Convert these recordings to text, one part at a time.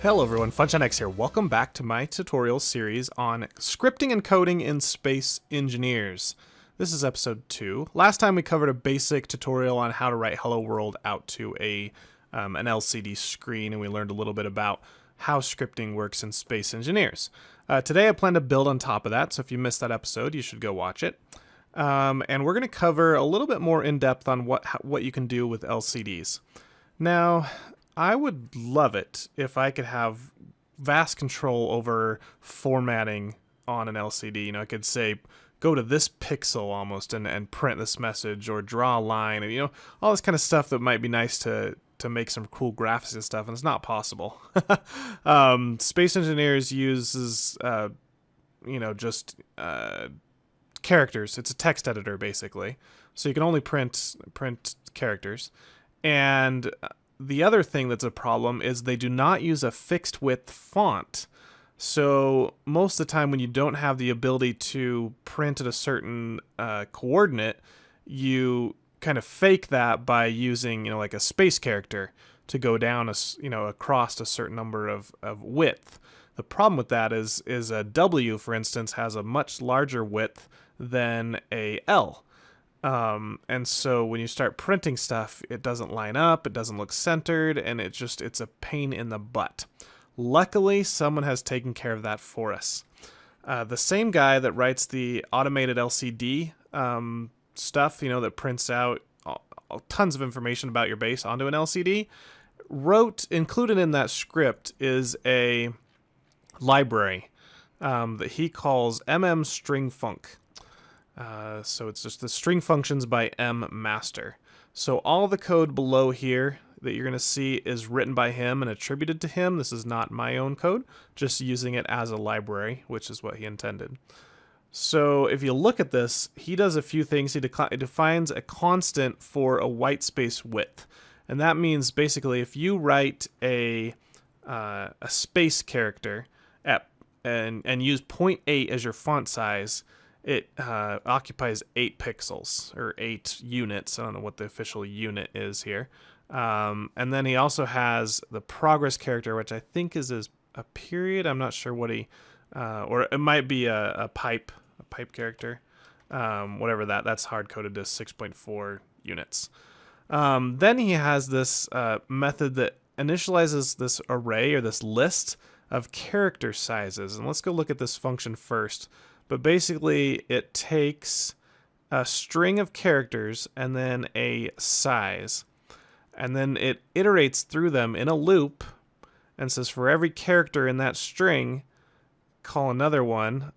Hello everyone, FunshionX here. Welcome back to my tutorial series on scripting and coding in Space Engineers. This is episode 2. Last time we covered a basic tutorial on how to write Hello World out to an LCD screen, and we learned a little bit about how scripting works in Space Engineers. Today I plan to build on top of that, so if you missed that episode, you should go watch it. And we're going to cover a little bit more in depth on what you can do with LCDs. Now, I would love it if I could have vast control over formatting on an LCD. You know, I could say, go to this pixel almost and print this message, or draw a line, and, you know, all this kind of stuff that might be nice to make some cool graphics and stuff, and it's not possible. Space Engineers uses, just characters. It's a text editor, basically. So you can only print characters. And the other thing that's a problem is they do not use a fixed width font. So most of the time when you don't have the ability to print at a certain coordinate, you kind of fake that by using, like a space character to go down across a certain number of width. The problem with that is a W, for instance, has a much larger width than a L. And so when you start printing stuff, it doesn't line up, it doesn't look centered, and it's a pain in the butt. Luckily, someone has taken care of that for us. The same guy that writes the automated LCD stuff, that prints out tons of information about your base onto an LCD, included in that script is a library that he calls mmstringfunc. So it's just the string functions by mmaster. So all the code below here that you're going to see is written by him and attributed to him. This is not my own code, just using it as a library, which is what he intended. So if you look at this, he does a few things. He defines a constant for a white space width. And that means basically if you write a space character and use 0.8 as your font size, it occupies 8 pixels, or 8 units. I don't know what the official unit is here. And then he also has the progress character, which I think is a period. I'm not sure what or it might be a pipe character. Whatever that's hard-coded to 6.4 units. Then he has this method that initializes this array, or this list of character sizes. And let's go look at this function first. But basically, it takes a string of characters and then a size. And then it iterates through them in a loop and says for every character in that string, call another one.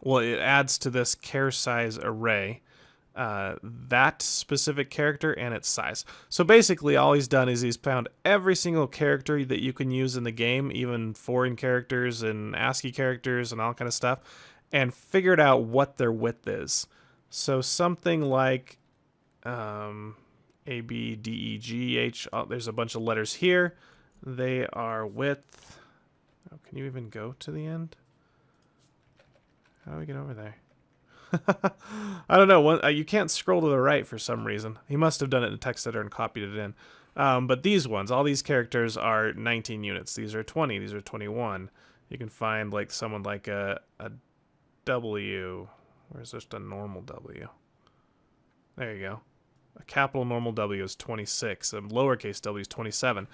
It adds to this char size array that specific character and its size. So basically all he's done is he's found every single character that you can use in the game, even foreign characters and ASCII characters and all kind of stuff, and figured out what their width is. So something like A, B, D, E, G, H, there's a bunch of letters here. They are width. Oh, can you even go to the end? How do we get over there? I don't know. You can't scroll to the right for some reason. He must have done it in text editor and copied it in. But these ones, all these characters are 19 units. These are 20. These are 21. You can find someone like a W. Where's just a normal W? There you go. A capital normal W is 26. A lowercase w is 27.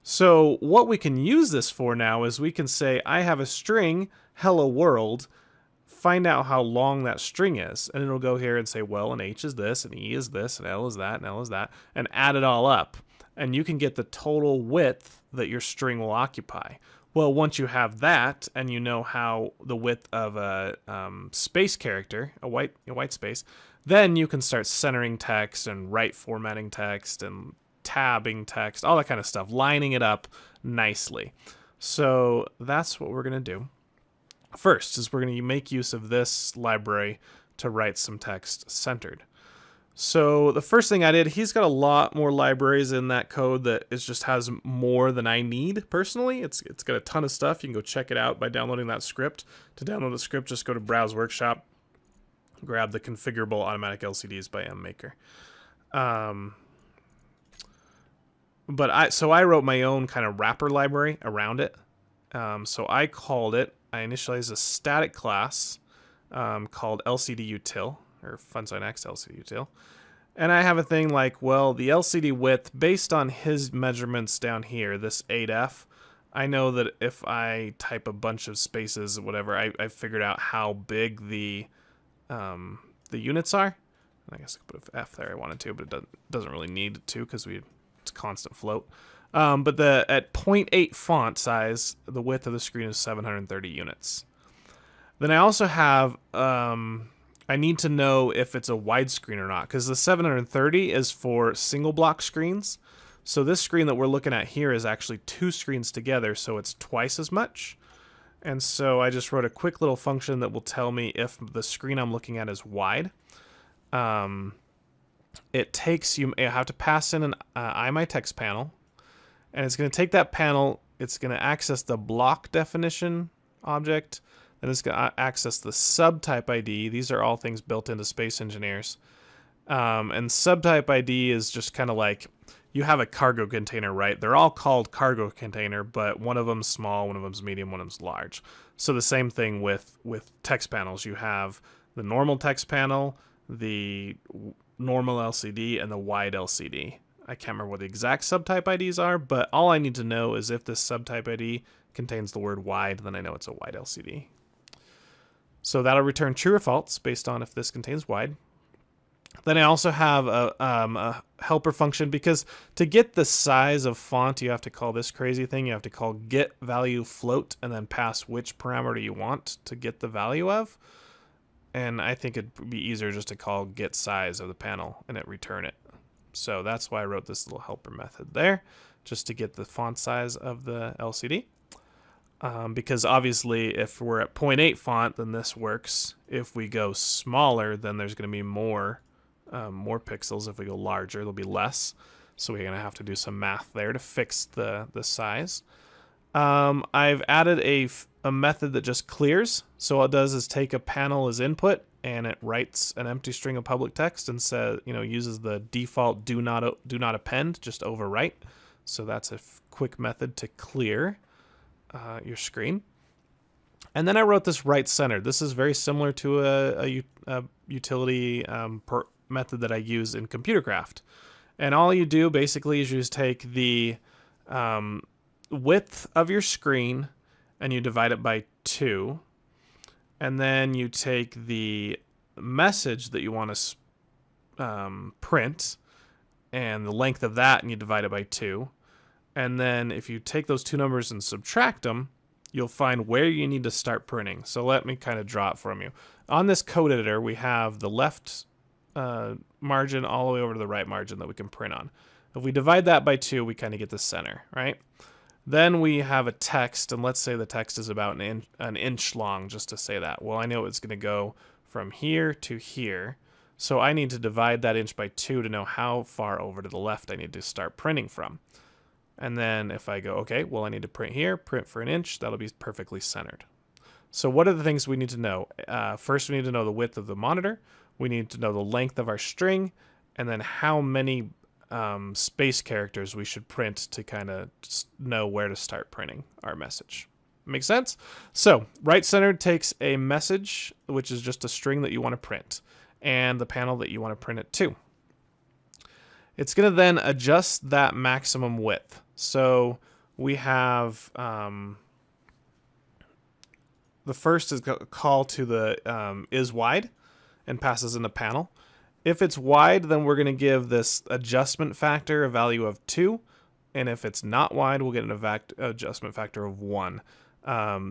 So what we can use this for now is we can say, I have a string, hello world, find out how long that string is, and it'll go here and say, well, an H is this, and E is this, and L is that, and L is that, and add it all up. And you can get the total width that your string will occupy. Well, once you have that, and you know how the width of a space character, a white space, then you can start centering text and right formatting text and tabbing text, all that kind of stuff, lining it up nicely. So that's what we're going to do. First is we're going to make use of this library to write some text centered. So the first thing I did, he's got a lot more libraries in that code that just has more than I need personally. It's got a ton of stuff. You can go check it out by downloading that script. To download the script, just go to Browse Workshop, grab the Configurable Automatic LCDs by mmaker. So I wrote my own kind of wrapper library around it. So I initialized a static class called LCD or FunsignX LCD util. And I have a thing like, well, the LCD width, based on his measurements down here, this 8F, I know that if I type a bunch of spaces, whatever, I figured out how big the units are. I guess I could put an F there if I wanted to, but it doesn't really need to because it's a constant float. But at 0.8 font size, the width of the screen is 730 units. Then I also have, I need to know if it's a widescreen or not, because the 730 is for single block screens. So this screen that we're looking at here is actually 2 screens together, so it's twice as much. And so I just wrote a quick little function that will tell me if the screen I'm looking at is wide. It takes you have to pass in an IMyText panel, and it's going to take that panel. It's going to access the block definition object, and it's going to access the subtype ID. These are all things built into Space Engineers. And subtype ID is just kind of like you have a cargo container, right? They're all called cargo container, but one of them's small, one of them's medium, one of them's large. So the same thing with text panels. You have the normal text panel, the normal LCD, and the wide LCD. I can't remember what the exact subtype IDs are, but all I need to know is if this subtype ID contains the word wide, then I know it's a wide LCD. So that'll return true or false based on if this contains wide. Then I also have a helper function, because to get the size of font, you have to call this crazy thing. You have to call get value float and then pass which parameter you want to get the value of. And I think it'd be easier just to call get size of the panel and it return it. So that's why I wrote this little helper method there, just to get the font size of the LCD. Because obviously if we're at 0.8 font, then this works. If we go smaller, then there's going to be more pixels. If we go larger, there'll be less. So we're going to have to do some math there to fix the size. I've added a method that just clears. So all it does is take a panel as input and it writes an empty string of public text and says, uses the default do not append, just overwrite. So that's a quick method to clear your screen. And then I wrote this right centered. This is very similar to a utility method that I use in Computercraft. And all you do basically is you just take the width of your screen and you divide it by 2. And then you take the message that you want to print and the length of that, and you divide it by 2. And then if you take those two numbers and subtract them, you'll find where you need to start printing. So let me kind of draw it from you. On this code editor, we have the left margin all the way over to the right margin that we can print on. If we divide that by 2, we kind of get the center, right? Then we have a text, and let's say the text is about an inch long, just to say that. Well, I know it's going to go from here to here. So I need to divide that inch by 2 to know how far over to the left I need to start printing from. And then if I go, okay, well, I need to print here, print for an inch, that'll be perfectly centered. So what are the things we need to know? First, we need to know the width of the monitor. We need to know the length of our string, and then how many space characters we should print to kind of know where to start printing our message. Make sense? So right centered takes a message, which is just a string that you want to print, and the panel that you want to print it to. It's going to then adjust that maximum width. So we have the first is a call to the is wide and passes in the panel. If it's wide, then we're going to give this adjustment factor a value of 2. And if it's not wide, we'll get an adjustment factor of 1.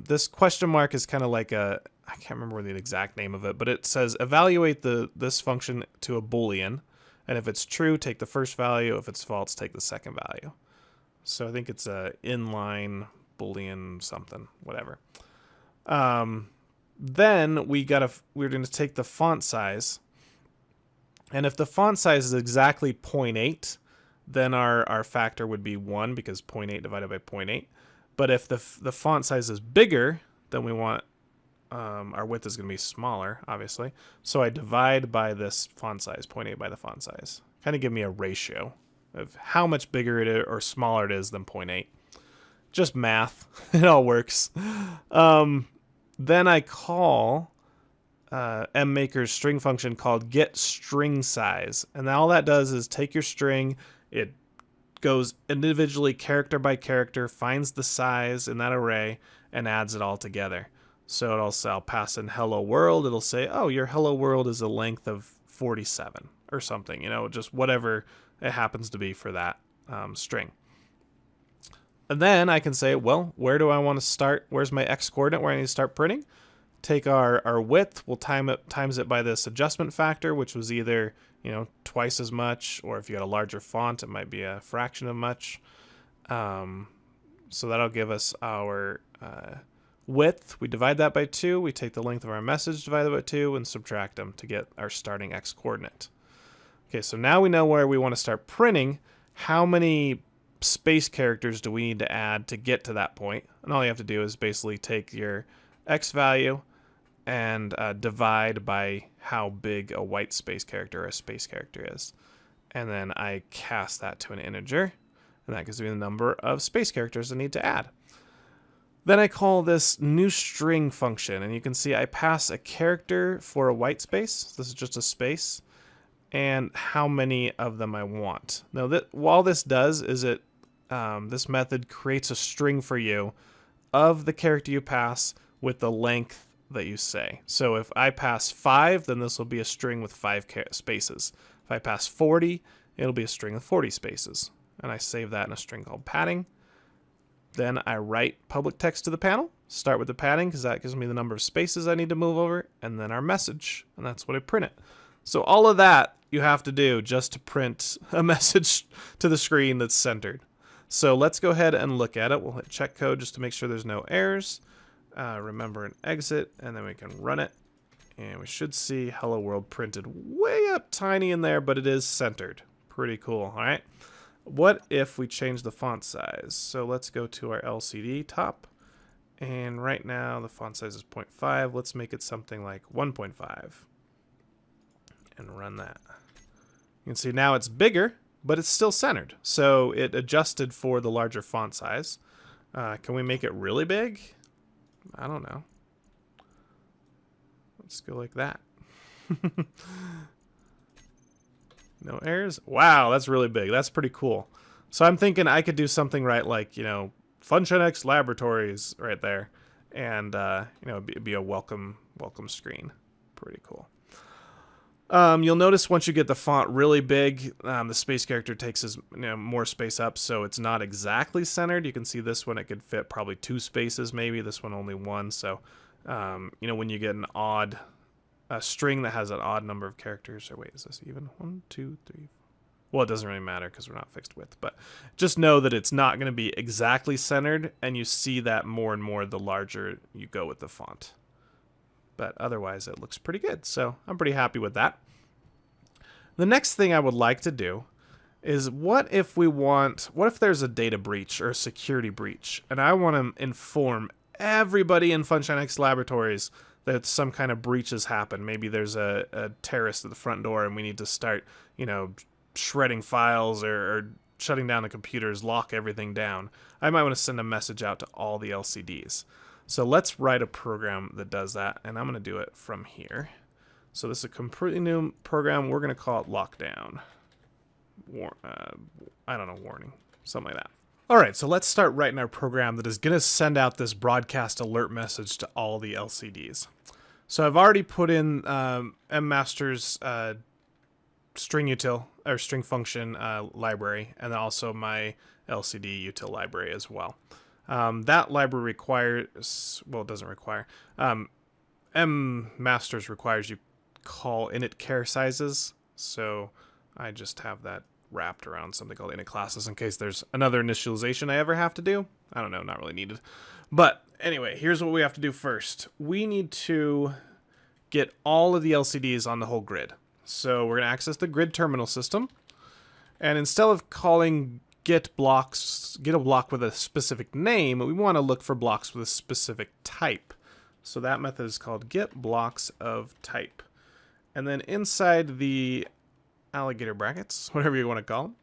This question mark is kind of like I can't remember the exact name of it, but it says evaluate this function to a Boolean. And if it's true, take the first value. If it's false, take the second value. So I think it's a inline Boolean something, whatever. Then we're going to take the font size. And if the font size is exactly 0.8, then our factor would be 1, because 0.8 divided by 0.8. But if the font size is bigger, then we want our width is going to be smaller, obviously. So I divide by this font size, 0.8 by the font size. Kind of give me a ratio of how much bigger it is or smaller it is than 0.8. Just math. It all works. Then I call mmaker's string function called getStringSize. And all that does is take your string, it goes individually character by character, finds the size in that array, and adds it all together. So I'll pass in hello world. It'll say, oh, your hello world is a length of 47 or something, just whatever it happens to be for that string. And then I can say, well, where do I want to start? Where's my x coordinate where I need to start printing? Take our width, we'll times it by this adjustment factor, which was either, twice as much, or if you got a larger font, it might be a fraction of much. So that'll give us our width. We divide that by 2. We take the length of our message, divide that by 2, and subtract them to get our starting x coordinate. Okay, so now we know where we want to start printing. How many space characters do we need to add to get to that point? And all you have to do is basically take your x value and divide by how big a white space character or a space character is. And then I cast that to an integer, and that gives me the number of space characters I need to add. Then I call this new string function, and you can see I pass a character for a white space. This is just a space, and how many of them I want. Now, all this does is this method creates a string for you of the character you pass with the length that you say. So if I pass 5, then this will be a string with 5 spaces. If I pass 40, it'll be a string with 40 spaces. And I save that in a string called padding. Then I write public text to the panel, start with the padding because that gives me the number of spaces I need to move over, and then our message, and that's what I print it. So all of that you have to do just to print a message to the screen that's centered. So let's go ahead and look at it. We'll hit check code just to make sure there's no errors. Remember and exit, and then we can run it. And we should see hello world printed way up tiny in there, but it is centered. Pretty cool, all right? What if we change the font size? So let's go to our LCD top. And right now the font size is 0.5. Let's make it something like 1.5. And run that. You can see now it's bigger, but it's still centered. So it adjusted for the larger font size. Can we make it really big? I don't know. Let's go like that. No errors? Wow, that's really big. That's pretty cool. So I'm thinking I could do something right like, FunctionX Laboratories right there. And, it'd be a welcome screen. Pretty cool. You'll notice once you get the font really big, the space character takes more space up, so it's not exactly centered. You can see this one, it could fit probably 2 spaces maybe. This one only 1. So, when you get a string that has an odd number of characters, or wait, is this even? 1, 2, 3. Well, it doesn't really matter because we're not fixed width, but just know that it's not going to be exactly centered, and you see that more and more the larger you go with the font. But otherwise, it looks pretty good, so I'm pretty happy with that. The next thing I would like to do is what if there's a data breach or a security breach, and I want to inform everybody in FunctionX Laboratories that some kind of breach has happened. Maybe there's a terrorist at the front door and we need to start, shredding files or shutting down the computers, lock everything down. I might want to send a message out to all the LCDs. So let's write a program that does that, and I'm going to do it from here. So this is a completely new program. We're going to call it Lockdown. Warning, something like that. All right, so let's start writing our program that is going to send out this broadcast alert message to all the LCDs. So I've already put in mmaster's string util or string function library, and then also my LCD util library as well. That library requires, well, it doesn't require. masters requires you call init char sizes, so I just have that wrapped around something called init classes in case there's another initialization I ever have to do. I don't know, not really needed. But anyway, here's what we have to do first. We need to get all of the LCDs on the whole grid. So we're going to access the grid terminal system. And instead of calling get a block with a specific name, we want to look for blocks with a specific type. So that method is called get blocks of type. And then inside the alligator brackets, whatever you want to call them,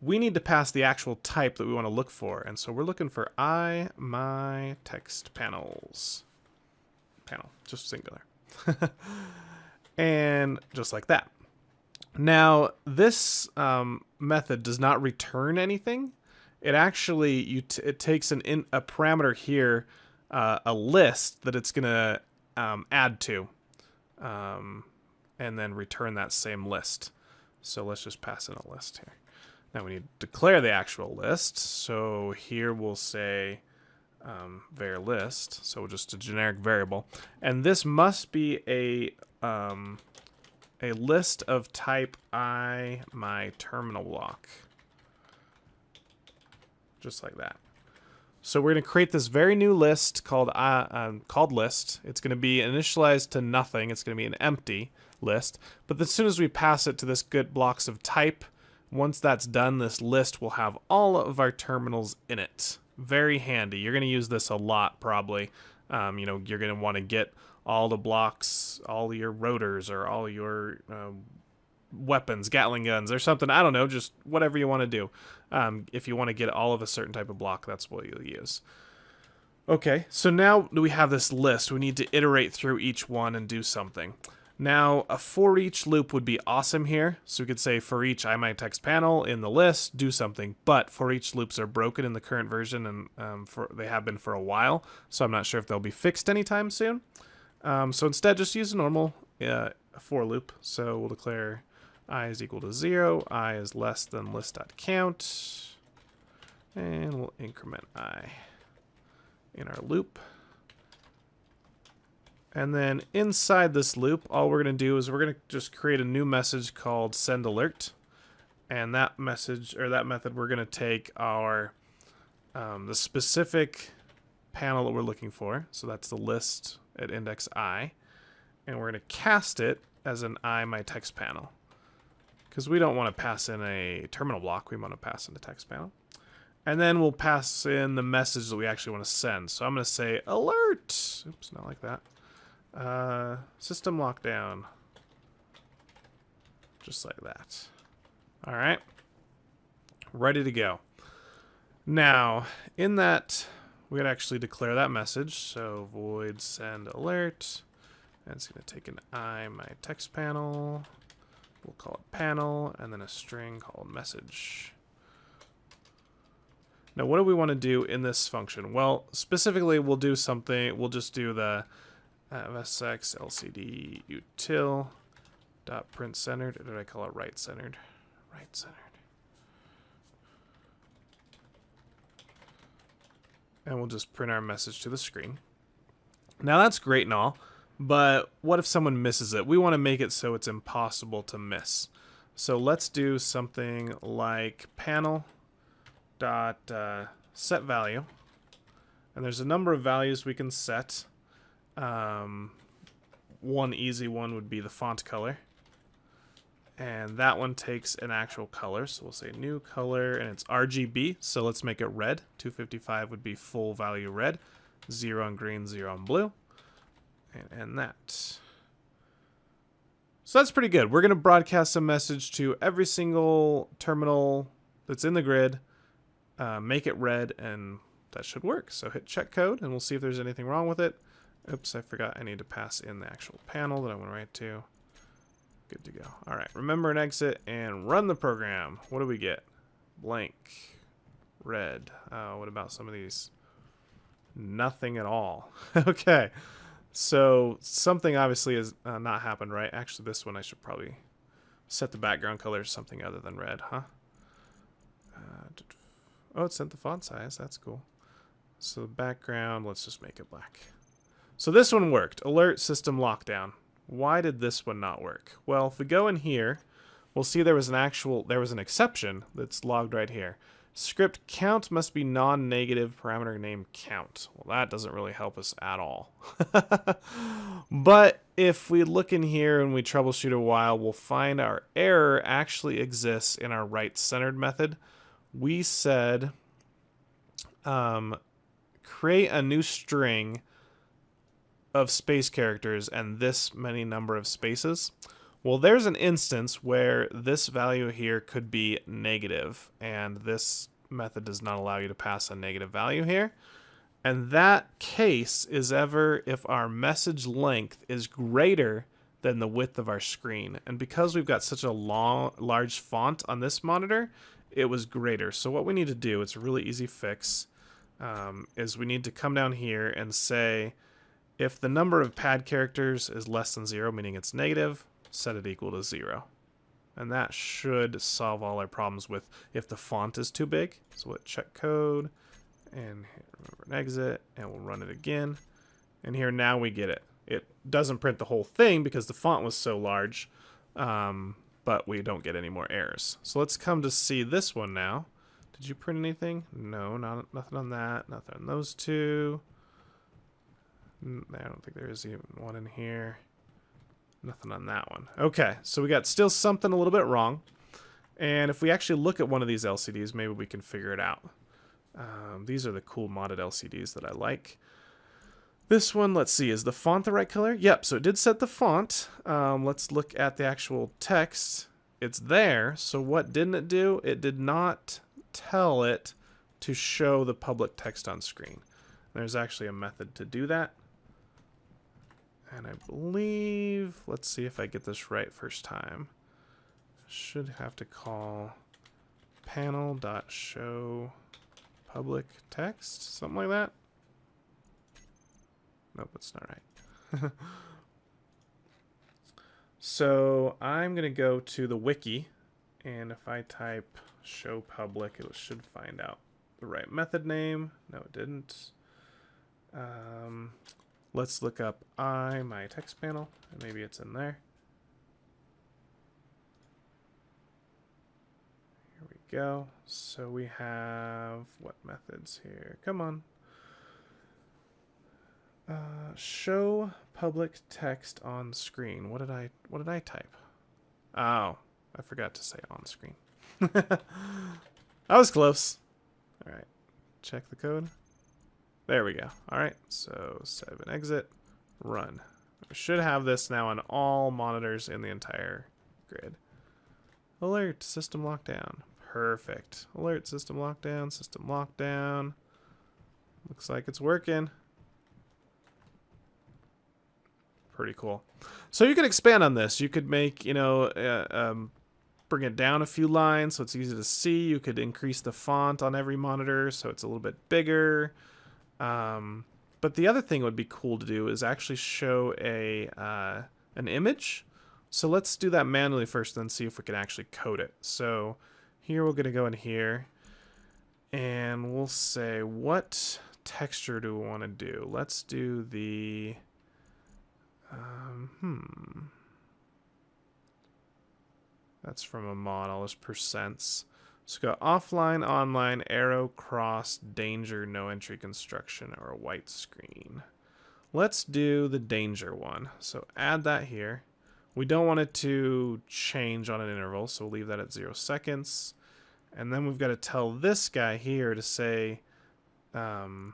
we need to pass the actual type that we want to look for. And so we're looking for my text panels. Panel, just singular. And just like that. Now, this method does not return anything. It actually, it takes a parameter here, a list that it's going to add to, and then return that same list. So let's just pass in a list here. Now we need to declare the actual list. So here we'll say var list. So just a generic variable. And this must be a list of type my terminal block. Just like that. So we're going to create this very new list called list. It's going to be initialized to nothing. It's going to be an empty list. But as soon as we pass it to this get blocks of type, once that's done, this list will have all of our terminals in it. Very handy. You're going to use this a lot probably. You know, you're going to want to get all the blocks, all your rotors, or all your weapons, Gatling guns, or something. I don't know, just whatever you want to do. If you want to get all of a certain type of block, that's what you'll use. Okay, so now we have this list. We need to iterate through each one and do something. Now, a for each loop would be awesome here. So we could say for each text panel in the list, do something. But for each loops are broken in the current version, and they have been for a while. So I'm not sure if they'll be fixed anytime soon. So instead, just use a normal for loop. So we'll declare I is equal to 0, I is less than list.count, and we'll increment I in our loop. And then inside this loop, all we're going to do is we're going to just create a new message called send alert. And that message, or that method, we're going to take our the specific panel that we're looking for. So that's the list at index I. And we're going to cast it as an my text panel. Because we don't want to pass in a terminal block, we want to pass in the text panel. And then we'll pass in the message that we actually want to send. So I'm going to say alert. Oops, not like that. System lockdown. Just like that. All right. Ready to go. Now, in that, we would actually declare that message. So void send alert. And it's going to take an my text panel. We'll call it panel, and then a string called message. Now, what do we want to do in this function? Well, specifically, we'll do something. We'll just do the vsx lcd util dot print centered. Or did I call it right centered? Right centered. And we'll just print our message to the screen. Now, that's great and all. But what if someone misses it? We want to make it so it's impossible to miss. So let's do something like panel dot set value. And there's a number of values we can set. One easy one would be the font color. And that one takes an actual color. So we'll say new color, and it's RGB. So let's make it red. 255 would be full value red. 0 on green, 0 on blue. And that. So that's pretty good. We're going to broadcast a message to every single terminal that's in the grid, make it red, and that should work. So hit check code, and we'll see if there's anything wrong with it. Oops, I forgot I need to pass in the actual panel that I want to write to. Good to go. All right, remember and exit, and run the program. What do we get? Blank. Red. What about some of these? Nothing at all. Okay. So something obviously has not happened, right? Actually, this one I should probably set the background color to something other than red, huh? Oh, it sent the font size. That's cool. So the background, let's just make it black. So this one worked. Alert system lockdown. Why did this one not work? Well, if we go in here, we'll see there was an exception that's logged right here. Script count must be non-negative parameter name count. Well, that doesn't really help us at all. But if we look in here and we troubleshoot a while, we'll find our error actually exists in our right-centered method. We said create a new string of space characters and this many number of spaces. Well, there's an instance where this value here could be negative, and this method does not allow you to pass a negative value here. And that case is ever if our message length is greater than the width of our screen. And because we've got such a large font on this monitor, it was greater. So what we need to do, it's a really easy fix, is we need to come down here and say, if the number of pad characters is less than 0, meaning it's negative, set it equal to 0. And that should solve all our problems with if the font is too big. So we'll check code and hit remember and exit, and we'll run it again. And here now we get it. It doesn't print the whole thing because the font was so large, but we don't get any more errors. So let's come to see this one now. Did you print anything? No, nothing on that. Nothing on those two. I don't think there is even one in here. Nothing on that one. Okay, so we got still something a little bit wrong. And if we actually look at one of these LCDs, maybe we can figure it out. These are the cool modded LCDs that I like. This one, let's see, is the font the right color? Yep, so it did set the font. Let's look at the actual text. It's there, so what didn't it do? It did not tell it to show the public text on screen. There's actually a method to do that. And I believe, let's see if I get this right first time. Should have to call panel.show public text, something like that. Nope, that's not right. So I'm going to go to the wiki, and if I type show public, it should find out the right method name. No, it didn't. Let's look up my text panel, and maybe it's in there. Here we go. So we have what methods here? Come on. Show public text on screen. What did I type? Oh, I forgot to say on screen. I was close. All right, check the code. There we go. All right, so save and exit, run. We should have this now on all monitors in the entire grid. Alert, system lockdown. Perfect. Alert, system lockdown, system lockdown. Looks like it's working. Pretty cool. So you could expand on this. You could make, bring it down a few lines so it's easy to see. You could increase the font on every monitor so it's a little bit bigger. But the other thing would be cool to do is actually show an image. So let's do that manually first, then see if we can actually code it. So here we're going to go in here, and we'll say, what texture do we want to do? Let's do the... That's from a mod, all those percents. So go offline, online, arrow, cross, danger, no entry construction, or a white screen. Let's do the danger one. So add that here. We don't want it to change on an interval, so we'll leave that at 0 seconds. And then we've got to tell this guy here to say, where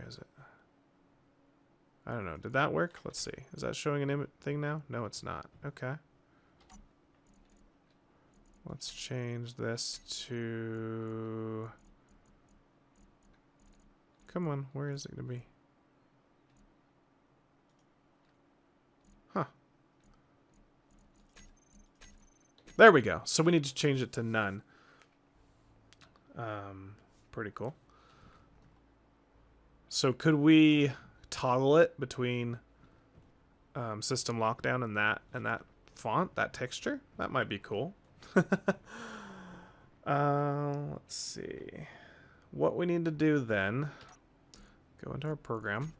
is it? I don't know. Did that work? Let's see. Is that showing an thing now? No, it's not. Okay. Let's change this to... Come on. Where is it going to be? Huh. There we go. So we need to change it to none. Pretty cool. So could we toggle it between system lockdown and that font, that texture? That might be cool. Let's see. What we need to do then, go into our program,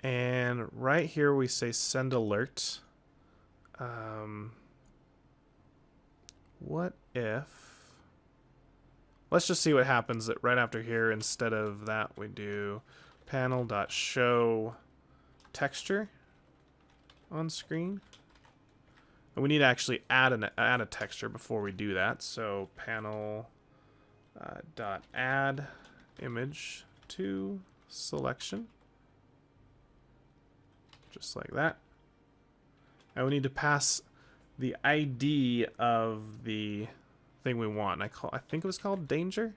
and right here we say send alert. What if... Let's just see what happens that right after here, instead of that, we do panel.show texture on screen. And we need to actually add a texture before we do that. So panel dot add image to selection. just like that. And we need to pass the ID of the thing we want. I think it was called danger.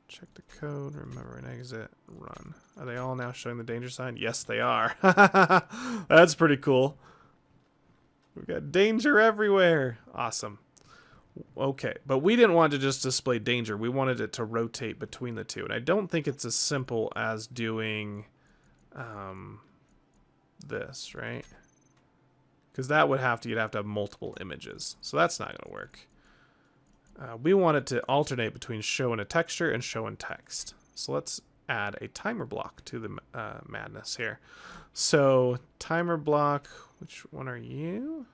Check the code, remember an exit, run. Are they all now showing the danger sign? Yes, they are. That's pretty cool. We've got danger everywhere. Awesome. Okay, but we didn't want to just display danger. We wanted it to rotate between the two. And I don't think it's as simple as doing this, right? Because that would you'd have to have multiple images. So that's not going to work. We want it to alternate between show in a texture and show in text. So let's add a timer block to the madness here. So timer block, which one are you?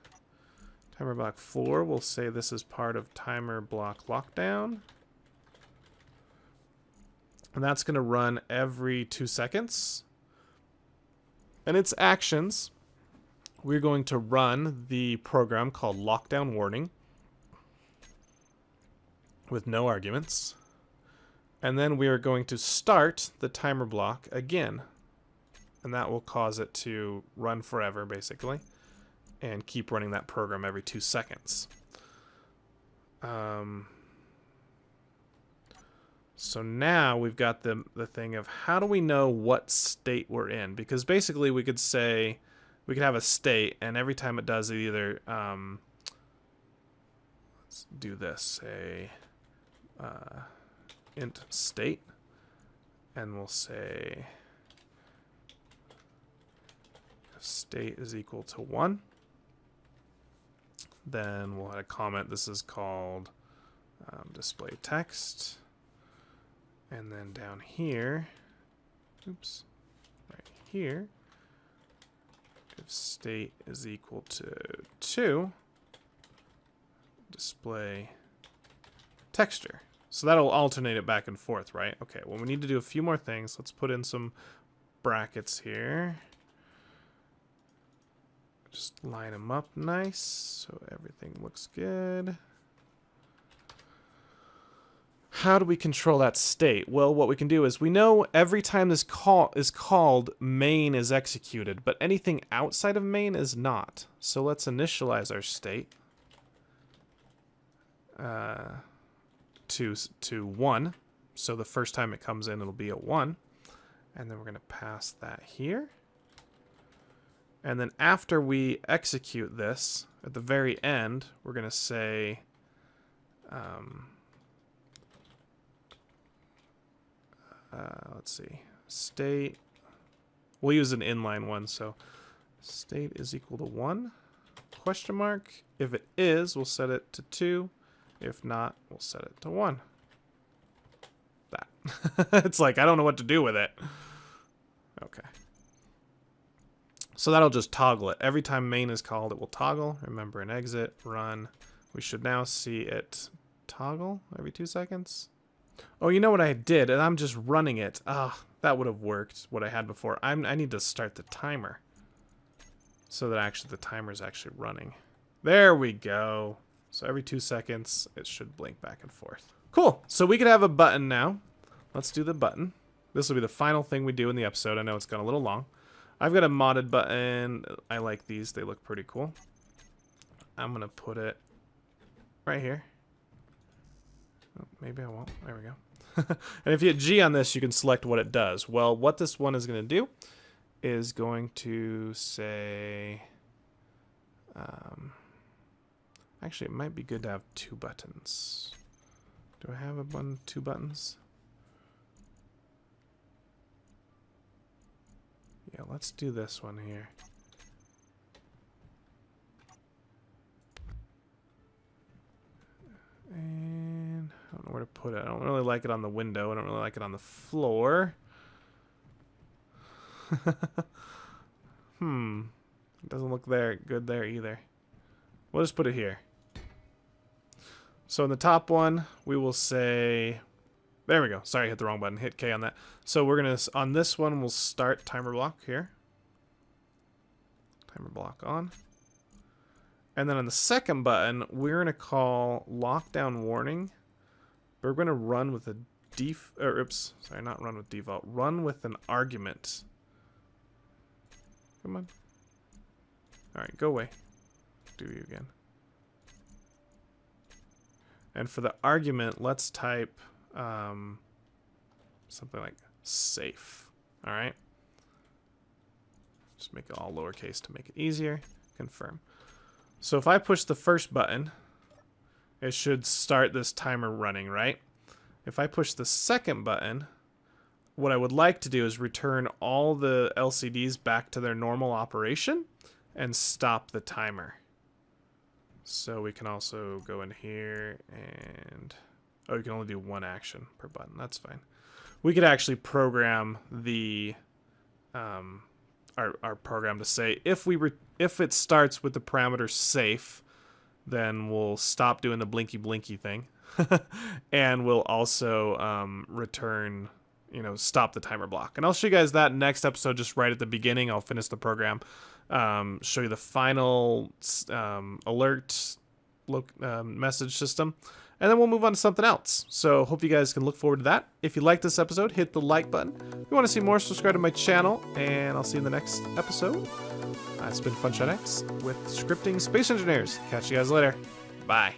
Timer block 4, we'll say this is part of timer block lockdown. And that's going to run every 2 seconds. And its actions, we're going to run the program called lockdown warning with no arguments. And then we are going to start the timer block again. And that will cause it to run forever, basically. And keep running that program every 2 seconds. So now we've got the thing of how do we know what state we're in? Because basically we could say, we could have a state, and every time it does it either, let's do this, say, int state, and we'll say if state is equal to 1. Then we'll add a comment. This is called display text. And then down here, oops, right here, if state is equal to 2, display texture. So that'll alternate it back and forth, right? Okay, well, we need to do a few more things. Let's put in some brackets here. Just line them up nice so everything looks good. How do we control that state? Well, what we can do is we know every time this call is called, main is executed, but anything outside of main is not. So let's initialize our state to 1. So the first time it comes in, it'll be a 1. And then we're going to pass that here. And then after we execute this, at the very end, we're going to say, let's see, state, we'll use an inline one, so state is equal to 1, question mark. If it is, we'll set it to 2. If not, we'll set it to 1. That. It's like, I don't know what to do with it. Okay. So that'll just toggle it. Every time main is called, it will toggle. Remember an exit, run. We should now see it toggle every 2 seconds. Oh, you know what I did? And I'm just running it. Ah, that would have worked, what I had before. I need to start the timer so that actually the timer is actually running. There we go. So every 2 seconds, it should blink back and forth. Cool. So we could have a button now. Let's do the button. This will be the final thing we do in the episode. I know it's gone a little long. I've got a modded button. I like these. They look pretty cool. I'm going to put it right here. Oh, maybe I won't. There we go. And if you hit G on this, you can select what it does. Well, what this one is going to do is going to say... actually, it might be good to have 2 buttons. Do I have a button, 2 buttons? Yeah, let's do this one here. And I don't know where to put it. I don't really like it on the window. I don't really like it on the floor. It doesn't look good there either. We'll just put it here. So in the top one, we will say... There we go. Sorry, I hit the wrong button. Hit K on that. So we're going to... On this one, we'll start timer block here. Timer block on. And then on the second button, we're going to call lockdown warning. We're going to run with a not run with default. Run with an argument. Come on. All right, go away. Do you again. And for the argument, let's type something like safe. All right. Just make it all lowercase to make it easier. Confirm. So if I push the first button, it should start this timer running, right? If I push the second button, what I would like to do is return all the LCDs back to their normal operation and stop the timer. So we can also go in here and... Oh, you can only do one action per button. That's fine. We could actually program the our program to say if it starts with the parameter safe, then we'll stop doing the blinky thing, and we'll also return, stop the timer block. And I'll show you guys that next episode, just right at the beginning. I'll finish the program, show you the final alert message system, and then we'll move on to something else. So hope you guys can look forward to that. If you like this episode, hit the like button. If you want to see more, subscribe to my channel, and I'll see you in the next episode. It's been Funshot X with Scripting Space Engineers. Catch you guys later. Bye.